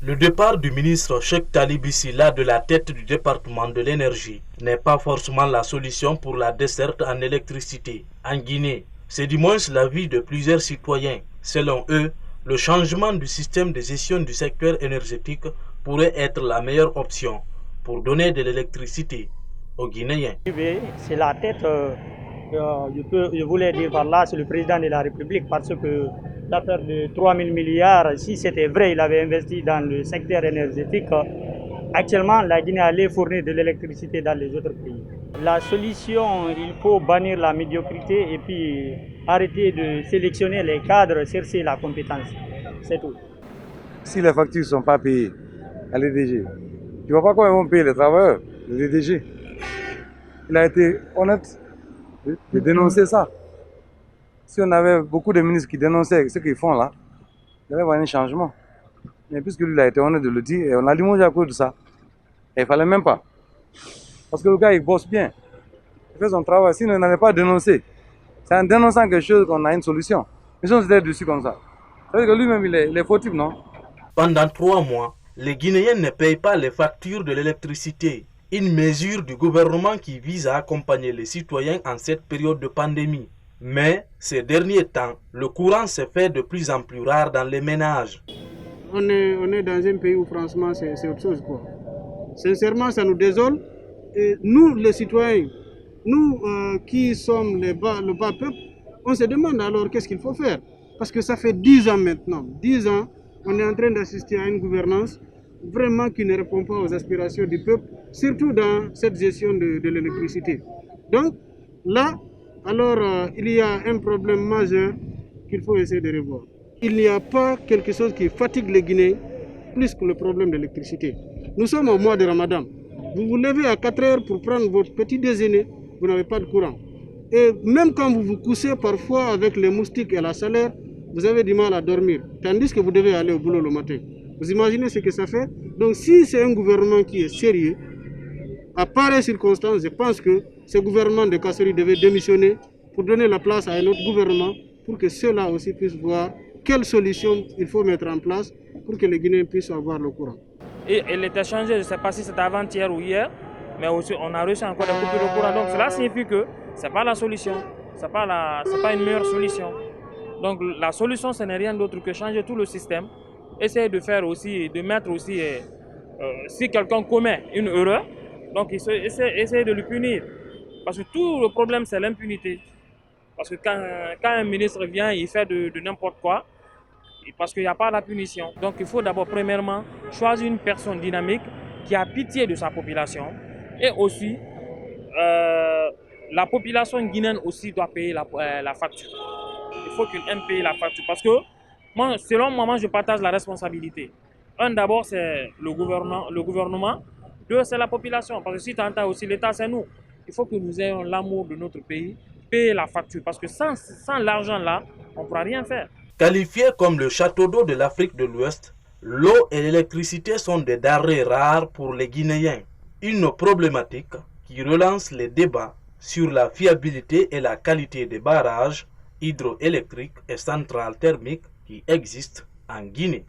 Le départ du ministre Cheikh Talib Silla de la tête du département de l'énergie n'est pas forcément la solution pour la desserte en électricité en Guinée. C'est du moins l'avis de plusieurs citoyens. Selon eux, le changement du système de gestion du secteur énergétique pourrait être la meilleure option pour donner de l'électricité aux Guinéens. C'est la tête, je voulais dire par là, c'est le président de la République parce que l'affaire de 3 000 milliards, si c'était vrai, il avait investi dans le secteur énergétique. Actuellement, la Guinée allait fournir de l'électricité dans les autres pays. La solution, il faut bannir la médiocrité et puis arrêter de sélectionner les cadres, chercher la compétence. C'est tout. Si les factures ne sont pas payées à l'EDG, tu ne vois pas comment ils vont payer les travailleurs, l'EDG. Il a été honnête de dénoncer ça. Si on avait beaucoup de ministres qui dénonçaient ce qu'ils font là, il y avait un changement. Mais puisque lui il a été honnête de le dire, et on a limogé à cause de ça, et il ne fallait même pas. Parce que le gars il bosse bien, il fait son travail, sinon il n'allait pas dénoncer. C'est en dénonçant quelque chose qu'on a une solution. Mais si on s'était dessus comme ça, ça veut dire que lui-même il est fautif, non? Pendant 3 mois, les Guinéens ne payent pas les factures de l'électricité. Une mesure du gouvernement qui vise à accompagner les citoyens en cette période de pandémie. Mais ces derniers temps, le courant se fait de plus en plus rare dans les ménages. On est dans un pays où franchement c'est autre chose, quoi. Sincèrement, ça nous désole. Et nous, les citoyens, nous qui sommes le bas peuple, on se demande alors qu'est-ce qu'il faut faire. Parce que ça fait 10 ans maintenant, 10 ans, on est en train d'assister à une gouvernance vraiment qui ne répond pas aux aspirations du peuple, surtout dans cette gestion de l'électricité. Donc là, alors il y a un problème majeur qu'il faut essayer de revoir. Il n'y a pas quelque chose qui fatigue les Guinéens plus que le problème de l'électricité. Nous sommes au mois de Ramadan. Vous vous levez à 4 heures pour prendre votre petit déjeuner, vous n'avez pas de courant. Et même quand vous vous couchez parfois avec les moustiques et la chaleur, vous avez du mal à dormir, tandis que vous devez aller au boulot le matin. Vous imaginez ce que ça fait? Donc si c'est un gouvernement qui est sérieux, à pareilles circonstances, je pense que ce gouvernement de Kassori devait démissionner pour donner la place à un autre gouvernement pour que ceux-là aussi puissent voir quelles solutions il faut mettre en place pour que les Guinéens puissent avoir le courant. Et il était changé, je ne sais pas si c'était avant-hier ou hier, mais aussi on a reçu encore des coupures de courant. Donc cela signifie que ce n'est pas la solution, ce n'est pas une meilleure solution. Donc la solution, ce n'est rien d'autre que changer tout le système, essayer de faire aussi, de mettre aussi, si quelqu'un commet une erreur, donc essayer de le punir. Parce que tout le problème, c'est l'impunité. Parce que quand un ministre vient, il fait de n'importe quoi, parce qu'il n'y a pas la punition. Donc il faut d'abord, premièrement, choisir une personne dynamique qui a pitié de sa population. Et aussi, la population guinéenne aussi doit payer la facture. Il faut qu'elle paye la facture. Parce que, moi, selon moi, je partage la responsabilité. Un, d'abord, c'est le gouvernement. Deux, c'est la population. Parce que si tu entends aussi l'État, c'est nous. Il faut que nous ayons l'amour de notre pays, payer la facture. Parce que sans l'argent là, on ne pourra rien faire. Qualifiés comme le château d'eau de l'Afrique de l'Ouest, l'eau et l'électricité sont des denrées rares pour les Guinéens. Une problématique qui relance les débats sur la fiabilité et la qualité des barrages hydroélectriques et centrales thermiques qui existent en Guinée.